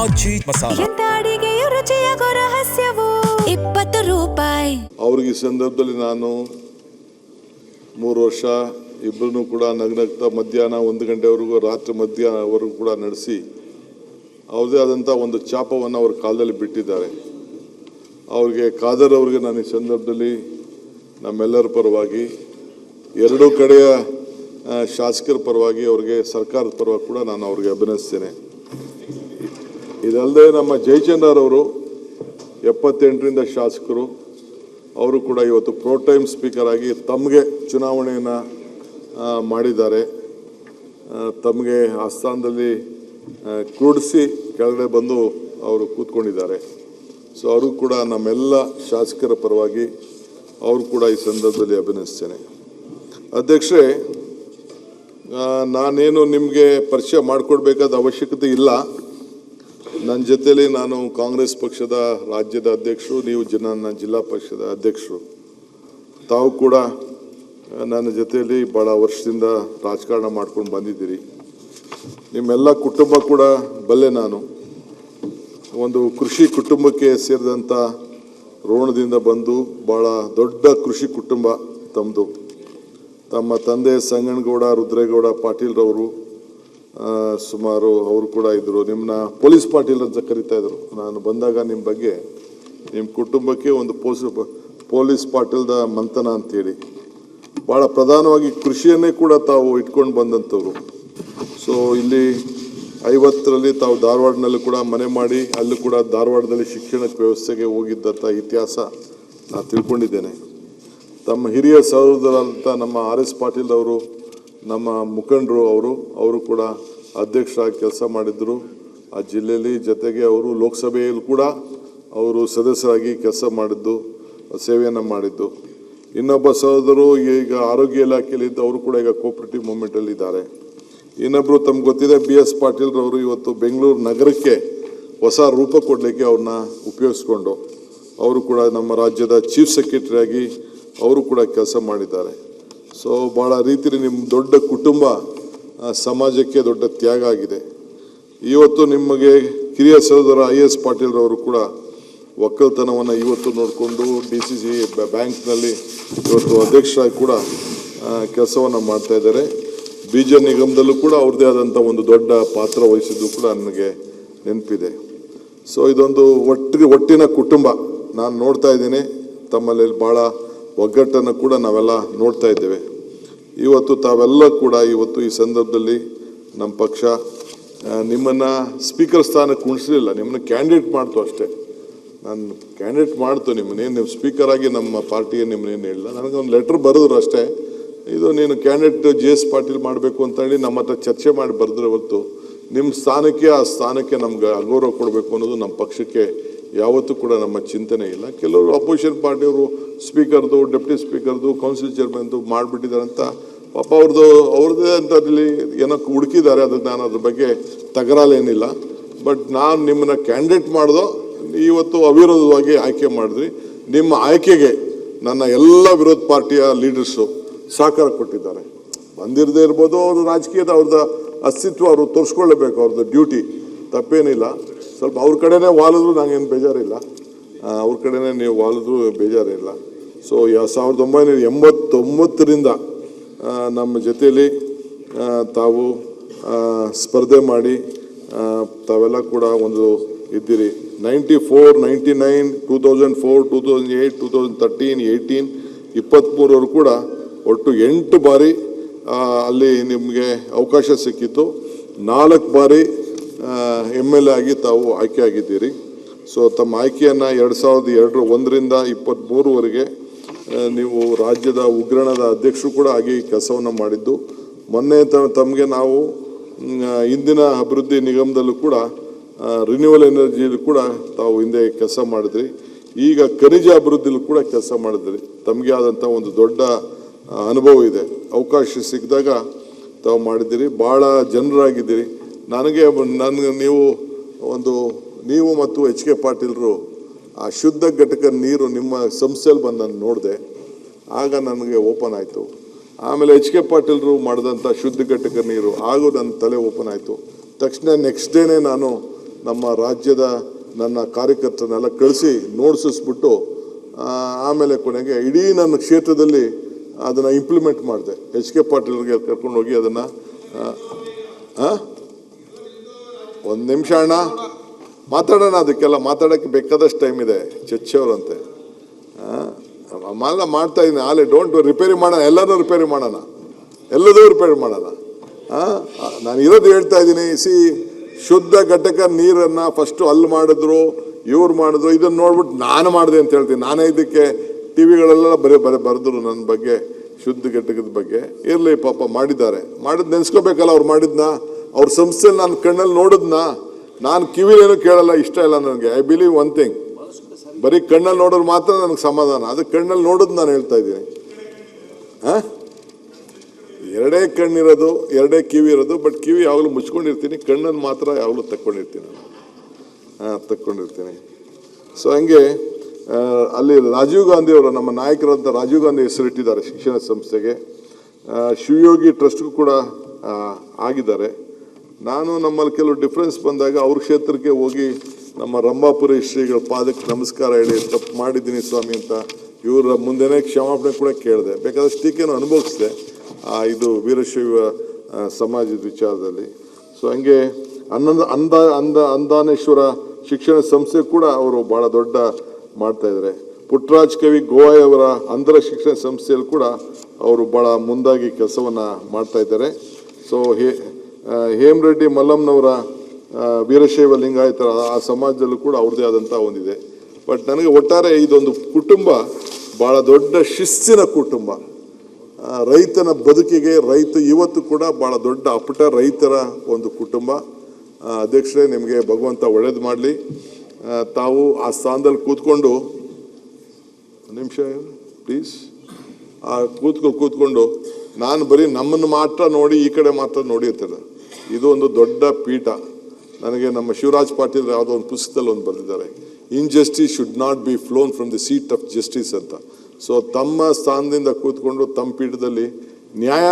ಆಚಿ ಮಸಾಲ ಅಡಿಗೆಯ ರುಚಿಯ ರಹಸ್ಯವು 20 ರೂಪಾಯಿ. ಅವ್ರಿಗೆ ಈ ಸಂದರ್ಭದಲ್ಲಿ ನಾನು 3 ವರ್ಷ ಇಬ್ಬರನ್ನು ಕೂಡ ನಗ್ನಗ್ತಾ ಮಧ್ಯಾಹ್ನ 1 ಗಂಟೆವರೆಗೂ ರಾತ್ರಿ ಮಧ್ಯಾಹ್ನವರೆಗೂ ಕೂಡ ನಡೆಸಿ ಅವ್ರದೇ ಆದಂಥ ಒಂದು ಚಾಪವನ್ನು ಅವ್ರ ಕಾಲದಲ್ಲಿ ಬಿಟ್ಟಿದ್ದಾರೆ. ಅವ್ರಿಗೆ ಖಾದರ್ ಅವ್ರಿಗೆ ನಾನು ಈ ಸಂದರ್ಭದಲ್ಲಿ ನಮ್ಮೆಲ್ಲರ ಪರವಾಗಿ ಎರಡೂ ಕಡೆಯ ಶಾಸಕರ ಪರವಾಗಿ ಅವ್ರಿಗೆ ಸರ್ಕಾರದ ಪರವಾಗಿ ಕೂಡ ನಾನು ಅವ್ರಿಗೆ ಅಭಿನಂದಿಸ್ತೇನೆ. ಇದಲ್ಲದೆ ನಮ್ಮ ಜಯಚಂದ್ರರವರು 78ರಿಂದ ಶಾಸಕರು, ಅವರು ಕೂಡ ಇವತ್ತು ಪ್ರೋ ಟೈಮ್ ಸ್ಪೀಕರ್ ಆಗಿ ತಮಗೆ ಚುನಾವಣೆಯನ್ನು ಮಾಡಿದ್ದಾರೆ. ತಮಗೆ ಆ ಸ್ಥಾನದಲ್ಲಿ ಕೂಡಿಸಿ ಕೆಳಗಡೆ ಬಂದು ಅವರು ಕೂತ್ಕೊಂಡಿದ್ದಾರೆ. ಸೊ ಅವರು ಕೂಡ ನಮ್ಮೆಲ್ಲ ಶಾಸಕರ ಪರವಾಗಿ ಅವರು ಕೂಡ ಈ ಸಂದರ್ಭದಲ್ಲಿ ಅಭಿನಂದಿಸ್ತೇನೆ. ಅಧ್ಯಕ್ಷರೇ, ನಾನೇನು ನಿಮಗೆ ಪರಿಚಯ ಮಾಡಿಕೊಡ್ಬೇಕಾದ ಅವಶ್ಯಕತೆ ಇಲ್ಲ. ನನ್ನ ಜೊತೆಯಲ್ಲಿ ನಾನು ಕಾಂಗ್ರೆಸ್ ಪಕ್ಷದ ರಾಜ್ಯದ ಅಧ್ಯಕ್ಷರು, ನೀವು ನನ್ನ ಜಿಲ್ಲಾ ಪಕ್ಷದ ಅಧ್ಯಕ್ಷರು. ತಾವು ಕೂಡ ನನ್ನ ಜೊತೆಯಲ್ಲಿ ಭಾಳ ವರ್ಷದಿಂದ ರಾಜಕಾರಣ ಮಾಡ್ಕೊಂಡು ಬಂದಿದ್ದೀರಿ. ನಿಮ್ಮೆಲ್ಲ ಕುಟುಂಬ ಕೂಡ ಬಲ್ಲೆ. ನಾನು ಒಂದು ಕೃಷಿ ಕುಟುಂಬಕ್ಕೆ ಸೇರಿದಂಥ ರೋಣದಿಂದ ಬಂದು ಭಾಳ ದೊಡ್ಡ ಕೃಷಿ ಕುಟುಂಬ ತಮ್ಮದು. ತಮ್ಮ ತಂದೆ ಸಂಗನಗೌಡ ರುದ್ರೇಗೌಡ ಪಾಟೀಲ್ರವರು ಸುಮಾರು ಅವರು ಕೂಡ ಇದ್ದರು. ನಿಮ್ಮನ್ನ ಪೊಲೀಸ್ ಪಾಟೀಲ್ ಅಂತ ಕರಿತಾ ಇದ್ರು. ನಾನು ಬಂದಾಗ ನಿಮ್ಮ ಬಗ್ಗೆ ನಿಮ್ಮ ಕುಟುಂಬಕ್ಕೆ ಒಂದು ಪೊಲೀಸ್ ಪಾಟೀಲ್ದ ಮಂಥನ ಅಂತೇಳಿ ಭಾಳ ಪ್ರಧಾನವಾಗಿ ಕೃಷಿಯನ್ನೇ ಕೂಡ ತಾವು ಇಟ್ಕೊಂಡು ಬಂದಂಥವ್ರು. ಸೊ ಇಲ್ಲಿ 50ರಲ್ಲಿ ತಾವು ಧಾರವಾಡನಲ್ಲಿ ಕೂಡ ಮನೆ ಮಾಡಿ ಅಲ್ಲೂ ಕೂಡ ಧಾರವಾಡದಲ್ಲಿ ಶಿಕ್ಷಣಕ್ಕೆ ವ್ಯವಸ್ಥೆಗೆ ಹೋಗಿದ್ದಂಥ ಇತಿಹಾಸ ನಾನು ತಿಳ್ಕೊಂಡಿದ್ದೇನೆ. ತಮ್ಮ ಹಿರಿಯ ಸಹೋದರಂಥ ನಮ್ಮ RS ಪಾಟೀಲ್ ಅವರು, ನಮ್ಮ ಮುಖಂಡರು, ಅವರು ಕೂಡ ಅಧ್ಯಕ್ಷರಾಗಿ ಕೆಲಸ ಮಾಡಿದ್ದರು ಆ ಜಿಲ್ಲೆಯಲ್ಲಿ. ಜೊತೆಗೆ ಅವರು ಲೋಕಸಭೆಯಲ್ಲಿ ಕೂಡ ಅವರು ಸದಸ್ಯರಾಗಿ ಕೆಲಸ ಮಾಡಿದ್ದು, ಸೇವೆಯನ್ನು ಮಾಡಿದ್ದು. ಇನ್ನೊಬ್ಬ ಸಹೋದರು ಈಗ ಆರೋಗ್ಯ ಇಲಾಖೆಯಲ್ಲಿದ್ದು, ಅವರು ಕೂಡ ಈಗ ಕೋಆಪರೇಟಿವ್ ಮೂವ್ಮೆಂಟಲ್ಲಿ ಇದ್ದಾರೆ. ಇನ್ನೊಬ್ಬರು ತಮ್ಗೆ ಗೊತ್ತಿದೆ BS ಪಾಟೀಲ್ರವರು ಇವತ್ತು ಬೆಂಗಳೂರು ನಗರಕ್ಕೆ ಹೊಸ ರೂಪ ಕೊಡಲಿಕ್ಕೆ ಅವ್ರನ್ನ ಉಪಯೋಗಿಸ್ಕೊಂಡು ಅವರು ಕೂಡ ನಮ್ಮ ರಾಜ್ಯದ ಚೀಫ್ ಸೆಕ್ರೆಟರಿಯಾಗಿ ಅವರು ಕೂಡ ಕೆಲಸ ಮಾಡಿದ್ದಾರೆ. ಸೊ ಭಾಳ ರೀತಿಯಲ್ಲಿ ನಿಮ್ಮ ದೊಡ್ಡ ಕುಟುಂಬ ಸಮಾಜಕ್ಕೆ ದೊಡ್ಡ ತ್ಯಾಗ ಆಗಿದೆ. ಇವತ್ತು ನಿಮಗೆ ಕಿರಿಯ ಸಹೋದರ IS ಪಾಟೀಲ್ರವರು ಕೂಡ ಒಕ್ಕಲ್ತನವನ್ನು ಇವತ್ತು ನೋಡಿಕೊಂಡು DCC ಬ್ಯಾಂಕ್ನಲ್ಲಿ ಇವತ್ತು ಅಧ್ಯಕ್ಷರಾಗಿ ಕೂಡ ಕೆಲಸವನ್ನು ಮಾಡ್ತಾ ಇದ್ದಾರೆ. ಬೀಜ ನಿಗಮದಲ್ಲೂ ಕೂಡ ಅವ್ರದ್ದೇ ಆದಂಥ ಒಂದು ದೊಡ್ಡ ಪಾತ್ರ ವಹಿಸಿದ್ದು ಕೂಡ ನನಗೆ ನೆನಪಿದೆ. ಸೊ ಇದೊಂದು ಒಟ್ಟಿನ ಕುಟುಂಬ ನಾನು ನೋಡ್ತಾ ಇದ್ದೀನಿ. ತಮ್ಮಲ್ಲಿ ಭಾಳ ಒಗ್ಗಟ್ಟನ್ನು ಕೂಡ ನಾವೆಲ್ಲ ನೋಡ್ತಾ ಇದ್ದೇವೆ. ಇವತ್ತು ತಾವೆಲ್ಲ ಕೂಡ ಇವತ್ತು ಈ ಸಂದರ್ಭದಲ್ಲಿ ನಮ್ಮ ಪಕ್ಷ ನಿಮ್ಮನ್ನು ಸ್ಪೀಕರ್ ಸ್ಥಾನಕ್ಕೆ ಉಣಿಸಲಿಲ್ಲ, ನಿಮ್ಮನ್ನು ಕ್ಯಾಂಡಿಡೇಟ್ ಮಾಡ್ತು ಅಷ್ಟೇ. ನಾನು ಕ್ಯಾಂಡಿಡೇಟ್ ಮಾಡ್ತು ನಿಮ್ಮನ್ನೇನು, ನೀವು ಸ್ಪೀಕರ್ ಆಗಿ ನಮ್ಮ ಪಾರ್ಟಿಗೆ ನಿಮ್ಮನ್ನೇನು ಹೇಳಿಲ್ಲ. ನನಗೊಂದು ಲೆಟ್ರ್ ಬರೆದ್ರು ಅಷ್ಟೇ, ಇದು ನೀನು ಕ್ಯಾಂಡಿಡೇಟ್ JS ಪಾಟೀಲ್ ಮಾಡಬೇಕು ಅಂತೇಳಿ ನಮ್ಮ ಹತ್ರ ಚರ್ಚೆ ಮಾಡಿ ಬರೆದ್ರೆ ಹೊರತು ನಿಮ್ಮ ಆ ಸ್ಥಾನಕ್ಕೆ ನಮ್ಗೆ ಅಗೌರವ ಕೊಡಬೇಕು ಅನ್ನೋದು ನಮ್ಮ ಪಕ್ಷಕ್ಕೆ ಯಾವತ್ತೂ ಕೂಡ ನಮ್ಮ ಚಿಂತನೆ ಇಲ್ಲ. ಕೆಲವರು ಅಪೋಸಿಷನ್ ಪಾರ್ಟಿಯವರು ಸ್ಪೀಕರ್ದು, ಡೆಪ್ಟಿ ಸ್ಪೀಕರ್ದು, ಕೌನ್ಸಿಲ್ ಚೇರ್ಮನ್ದು ಮಾಡಿಬಿಟ್ಟಿದ್ದಾರೆ ಅಂತ ಪಾಪ ಅವ್ರದ್ದೇ ಅಂತಲ್ಲಿ ಏನೋ ಹುಡುಕಿದ್ದಾರೆ. ಅದಕ್ಕೆ ನಾನು ಅದ್ರ ಬಗ್ಗೆ ತಕರಾಲೇನಿಲ್ಲ. ಬಟ್ ನಾನು ನಿಮ್ಮನ್ನ ಕ್ಯಾಂಡಿಡೇಟ್ ಮಾಡ್ದೋ ಇವತ್ತು ಅವಿರೋಧವಾಗಿ ಆಯ್ಕೆ ಮಾಡಿದ್ರಿ. ನಿಮ್ಮ ಆಯ್ಕೆಗೆ ನನ್ನ ಎಲ್ಲ ವಿರೋಧ ಪಾರ್ಟಿಯ ಲೀಡರ್ಸು ಸಹಕಾರ ಕೊಟ್ಟಿದ್ದಾರೆ. ಬಂದಿರದೇ ಇರ್ಬೋದು, ಅವರು ರಾಜಕೀಯದ ಅವ್ರದ್ದು ಅಸ್ತಿತ್ವ ಅವರು ತೋರಿಸ್ಕೊಳ್ಳೇಬೇಕು, ಅವ್ರದ್ದು ಡ್ಯೂಟಿ, ತಪ್ಪೇನಿಲ್ಲ. ಸ್ವಲ್ಪ ಅವ್ರ ಕಡೆನೇ ವಾಲಿದ್ರು ನನಗೇನು ಬೇಜಾರಿಲ್ಲ, ಅವ್ರ ಕಡೆನೇ ನೀವು ವಾಲಿದ್ರು ಬೇಜಾರಿಲ್ಲ. ಸೊ 1989ರಿಂದ ನಮ್ಮ ಜೊತೆಯಲ್ಲಿ ತಾವು ಸ್ಪರ್ಧೆ ಮಾಡಿ ತಾವೆಲ್ಲ ಕೂಡ ಒಂದು ಇದ್ದೀರಿ. 94, 99, 2004, 2008, 2013, 18, 23 ಕೂಡ ಒಟ್ಟು 8 ಬಾರಿ ಅಲ್ಲಿ ನಿಮಗೆ ಅವಕಾಶ ಸಿಕ್ಕಿತ್ತು. 4 ಬಾರಿ MLA ಆಗಿ ತಾವು ಆಯ್ಕೆ ಆಗಿದ್ದೀರಿ. ಸೊ ತಮ್ಮ ಆಯ್ಕೆಯನ್ನು 2001ರಿಂದ 23ವರೆಗೆ ನೀವು ರಾಜ್ಯದ ಉಗ್ರಾಣದ ಅಧ್ಯಕ್ಷರು ಕೂಡ ಆಗಿ ಕೆಲಸವನ್ನು ಮಾಡಿದ್ದು. ಮೊನ್ನೆ ತಮಗೆ ನಾವು ಇಂದಿನ ಅಭಿವೃದ್ಧಿ ನಿಗಮದಲ್ಲೂ ಕೂಡ ರಿನ್ಯೂವಲ್ ಎನರ್ಜಿಯಲ್ಲಿ ಕೂಡ ತಾವು ಹಿಂದೆ ಕೆಲಸ ಮಾಡಿದ್ರಿ. ಈಗ ಖನಿಜ ಅಭಿವೃದ್ಧಿಲೂ ಕೂಡ ಕೆಲಸ ಮಾಡಿದ್ರಿ. ತಮಗೆ ಆದಂಥ ಒಂದು ದೊಡ್ಡ ಅನುಭವ ಇದೆ. ಅವಕಾಶ ಸಿಕ್ಕಿದಾಗ ತಾವು ಮಾಡಿದ್ದೀರಿ. ಭಾಳ ಜನರಾಗಿದ್ದೀರಿ. ನೀವು ಮತ್ತು HK ಪಾಟೀಲ್ರು ಆ ಶುದ್ಧ ಘಟಕ ನೀರು ನಿಮ್ಮ ಸಂಸ್ಥೆಯಲ್ಲಿ ಬಂದು ನಾನು ನೋಡಿದೆ. ಆಗ ನನಗೆ ಓಪನ್ ಆಯಿತು. ಆಮೇಲೆ HK ಪಾಟೀಲ್ರು ಮಾಡಿದಂಥ ಶುದ್ಧ ಘಟಕ ನೀರು ಹಾಗೂ ನನ್ನ ತಲೆ ಓಪನ್ ಆಯಿತು. ತಕ್ಷಣ ನೆಕ್ಸ್ಟ್ ಡೇನೇ ನಾನು ನಮ್ಮ ರಾಜ್ಯದ ನನ್ನ ಕಾರ್ಯಕರ್ತರನ್ನೆಲ್ಲ ಕಳಿಸಿ ನೋಡಿಸಿಸ್ಬಿಟ್ಟು ಆಮೇಲೆ ಕೊನೆಗೆ ಇಡೀ ನನ್ನ ಕ್ಷೇತ್ರದಲ್ಲಿ ಅದನ್ನು ಇಂಪ್ಲಿಮೆಂಟ್ ಮಾಡಿದೆ. ಎಚ್ ಕೆ ಪಾಟೀಲ್ಗೆ ಕರ್ಕೊಂಡೋಗಿ ಅದನ್ನು ಒಂದು ನಿಮಿಷ ಅಣ್ಣ ಮಾತಾಡೋಣ, ಅದಕ್ಕೆಲ್ಲ ಮಾತಾಡೋಕ್ಕೆ ಬೇಕಾದಷ್ಟು ಟೈಮ್ ಇದೆ. ಚಚ್ಚವರಂತೆ ಮಾಲ ಮಾಡ್ತಾ ಇದ್ದೀನಿ ಆಲೆ. ಡೋಂಟ್ ರಿಪೇರಿ ಮಾಡೋಣ, ಎಲ್ಲನೂ ರಿಪೇರಿ ಮಾಡೋಣ, ಎಲ್ಲದೂ ರಿಪೇರಿ ಮಾಡೋಣ. ನಾನು ಇರೋದು ಹೇಳ್ತಾ ಇದ್ದೀನಿ. ಶುದ್ಧ ಘಟಕ ನೀರನ್ನು ಫಸ್ಟು ಅಲ್ಲಿ ಮಾಡಿದ್ರು, ಇವ್ರು ಮಾಡಿದ್ರು, ಇದನ್ನು ನೋಡ್ಬಿಟ್ಟು ನಾನು ಮಾಡಿದೆ ಅಂತ ಹೇಳ್ತೀನಿ. ನಾನೇ ಇದಕ್ಕೆ ಟಿ ವಿಗಳೆಲ್ಲ ಬರೆದ್ರು ನನ್ನ ಬಗ್ಗೆ, ಶುದ್ಧ ಘಟಕದ ಬಗ್ಗೆ. ಇರಲಿ ಪಾಪ ಮಾಡಿದ್ದಾರೆ, ಮಾಡಿದ್ ನೆನೆಸ್ಕೋಬೇಕಲ್ಲ ಅವ್ರು ಮಾಡಿದ್ನ. ಅವ್ರ ಸಂಸ್ಥೆಯಲ್ಲಿ ನಾನು ಕಣ್ಣಲ್ಲಿ ನೋಡಿದ್ನ, ನಾನು ಕಿವಿಲೇನು ಕೇಳಲ್ಲ, ಇಷ್ಟ ಇಲ್ಲ ನನಗೆ. ಐ ಬಿಲೀವ್ ಒನ್ ಥಿಂಗ್, ಬರೀ ಕಣ್ಣಲ್ಲಿ ನೋಡೋರು ಮಾತ್ರ ನನಗೆ ಸಮಾಧಾನ. ಅದಕ್ಕೆ ಕಣ್ಣಲ್ಲಿ ನೋಡೋದು ನಾನು ಹೇಳ್ತಾ ಇದ್ದೀನಿ. ಎರಡೇ ಕಣ್ಣಿರೋದು, ಎರಡೇ ಕಿವಿ ಇರೋದು, ಬಟ್ ಕಿವಿ ಯಾವಾಗಲೂ ಮುಚ್ಕೊಂಡಿರ್ತೀನಿ, ಕಣ್ಣನ್ನು ಮಾತ್ರ ಯಾವಾಗಲೂ ತಕ್ಕೊಂಡಿರ್ತೀನಿ. ಸೊ ಹಂಗೆ ಅಲ್ಲಿ ರಾಜೀವ್ ಗಾಂಧಿ ಅವರು, ನಮ್ಮ ನಾಯಕರಂತ ರಾಜೀವ್ ಗಾಂಧಿ ಹೆಸರಿಟ್ಟಿದ್ದಾರೆ ಶಿಕ್ಷಣ ಸಂಸ್ಥೆಗೆ. ಶಿವಯೋಗಿ ಟ್ರಸ್ಟ್ಗೂ ಕೂಡ ಆಗಿದ್ದಾರೆ. ನಾನು ನಮ್ಮಲ್ಲಿ ಕೆಲವು ಡಿಫ್ರೆನ್ಸ್ ಬಂದಾಗ ಅವ್ರ ಕ್ಷೇತ್ರಕ್ಕೆ ಹೋಗಿ ನಮ್ಮ ರಂಭಾಪುರಿ ಶ್ರೀಗಳ ಪಾದಕ್ಕೆ ನಮಸ್ಕಾರ ಹೇಳಿ ತಪ್ಪು ಮಾಡಿದ್ದೀನಿ ಸ್ವಾಮಿ ಅಂತ ಇವರ ಮುಂದೆನೇ ಕ್ಷಮಾಪಣೆ ಕೂಡ ಕೇಳಿದೆ. ಬೇಕಾದಷ್ಟು ಟೀಕೆಯನ್ನು ಅನುಭವಿಸಿದೆ ಇದು ವೀರಶೈವ ಸಮಾಜದ ವಿಚಾರದಲ್ಲಿ. ಸೊ ಹಂಗೆ ಅಂದಾನೇಶ್ವರ ಶಿಕ್ಷಣ ಸಂಸ್ಥೆ ಕೂಡ ಅವರು ಭಾಳ ದೊಡ್ಡ ಮಾಡ್ತಾ ಇದ್ದಾರೆ. ಪುಟ್ಟರಾಜ್ ಕವಿ ಗೋವಾಯಿ ಅವರ ಅಂತರ ಶಿಕ್ಷಣ ಸಂಸ್ಥೆಯಲ್ಲಿ ಕೂಡ ಅವರು ಭಾಳ ಮುಂದಾಗಿ ಕೆಲಸವನ್ನು ಮಾಡ್ತಾ ಇದ್ದಾರೆ. ಸೊ ಹೇಮರೆಡ್ಡಿ ಮಲ್ಲಮ್ಮನವರ ವೀರಶೈವ ಲಿಂಗಾಯತರ ಆ ಸಮಾಜದಲ್ಲೂ ಕೂಡ ಅವ್ರದ್ದೇ ಆದಂಥ ಒಂದಿದೆ. ಬಟ್ ನನಗೆ ಒಟ್ಟಾರೆ ಇದೊಂದು ಕುಟುಂಬ ಭಾಳ ದೊಡ್ಡ ಶಿಸ್ತಿನ ಕುಟುಂಬ. ರೈತನ ಬದುಕಿಗೆ ರೈತ ಇವತ್ತು ಕೂಡ ಭಾಳ ದೊಡ್ಡ ಅಪ್ಪಟ ರೈತರ ಒಂದು ಕುಟುಂಬ. ಅಧ್ಯಕ್ಷರೇ, ನಿಮಗೆ ಭಗವಂತ ಒಳ್ಳೇದು ಮಾಡಲಿ. ತಾವು ಆ ಸ್ಥಾನದಲ್ಲಿ ಕೂತ್ಕೊಂಡು ನಿಮಿಷ ಪ್ಲೀಸ್ ಕೂತ್ಕೊಂಡು ನಾನು ಬರೀ ನಮ್ಮನ್ನು ಮಾತ್ರ ನೋಡಿ ಈ ಕಡೆ ಮಾತ್ರ ನೋಡಿ ಅಂತಿಲ್ಲ. ಇದು ಒಂದು ದೊಡ್ಡ ಪೀಠ. ನನಗೆ ನಮ್ಮ ಶಿವರಾಜ್ ಪಾಟೀಲ್ ಯಾವುದೋ ಒಂದು ಪುಸ್ತಕದಲ್ಲಿ ಒಂದು ಬರೆದಿದ್ದಾರೆ, injustice should not be ಫ್ಲೋನ್ from the seat of justice ಅಂತ. ಸೊ ತಮ್ಮ ಸ್ಥಾನದಿಂದ ಕೂತ್ಕೊಂಡು ತಮ್ಮ ಪೀಠದಲ್ಲಿ ನ್ಯಾಯ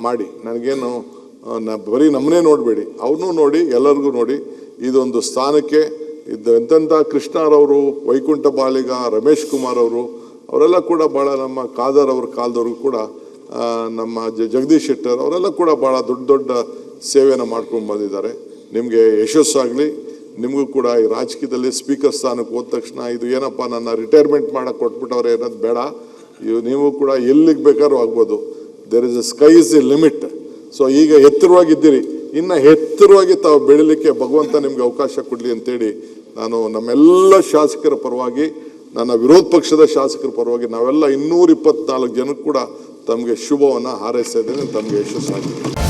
ಮಾಡಿ, ನನಗೇನು ಬರೀ ನಮ್ಮನ್ನೇ ನೋಡಬೇಡಿ, ಅವ್ರನ್ನೂ ನೋಡಿ, ಎಲ್ಲರಿಗೂ ನೋಡಿ. ಇದೊಂದು ಸ್ಥಾನಕ್ಕೆ ಎಂತೆಂಥ ಕೃಷ್ಣರವರು, ವೈಕುಂಠ ಬಾಲಿಗ, ರಮೇಶ್ ಕುಮಾರ್ ಅವರು, ಅವರೆಲ್ಲ ಕೂಡ ಭಾಳ, ನಮ್ಮ ಖಾದರ್ ಅವ್ರ ಕಾಲದವ್ರಿಗೂ ಕೂಡ, ನಮ್ಮ ಜಗದೀಶ್ ಶೆಟ್ಟರ್ ಅವರೆಲ್ಲ ಕೂಡ ಭಾಳ ದೊಡ್ಡ ದೊಡ್ಡ ಸೇವೆಯನ್ನು ಮಾಡ್ಕೊಂಡು ಬಂದಿದ್ದಾರೆ. ನಿಮಗೆ ಯಶಸ್ಸಾಗಲಿ. ನಿಮಗೂ ಕೂಡ ಈ ರಾಜಕೀಯದಲ್ಲಿ ಸ್ಪೀಕರ್ ಸ್ಥಾನಕ್ಕೆ ಹೋದ ತಕ್ಷಣ ಇದು ಏನಪ್ಪ ನನ್ನ ರಿಟೈರ್ಮೆಂಟ್ ಮಾಡೋಕ್ಕೆ ಕೊಟ್ಬಿಟ್ಟವ್ರೆ ಅನ್ನೋದು ಬೇಡ. ನೀವು ಕೂಡ ಎಲ್ಲಿಗೆ ಬೇಕಾದ್ರೂ ಆಗ್ಬೋದು. There is a sky is the limit. So ಈಗ ಎತ್ತರವಾಗಿದ್ದೀರಿ, ಇನ್ನು ಎತ್ತರವಾಗಿ ತಾವು ಬೆಳಿಲಿಕ್ಕೆ ಭಗವಂತ ನಿಮಗೆ ಅವಕಾಶ ಕೊಡಲಿ ಅಂತೇಳಿ ನಾನು ನಮ್ಮೆಲ್ಲ ಶಾಸಕರ ಪರವಾಗಿ, ನನ್ನ ವಿರೋಧ ಪಕ್ಷದ ಶಾಸಕರ ಪರವಾಗಿ ನಾವೆಲ್ಲ 224 ಜನಕ್ಕೆ ಕೂಡ ತಮಗೆ ಶುಭವನ್ನು ಹಾರೈಸ್ತಾ ಇದ್ದೇನೆ. ತಮಗೆ ಯಶಸ್ಸಾಗಲಿ.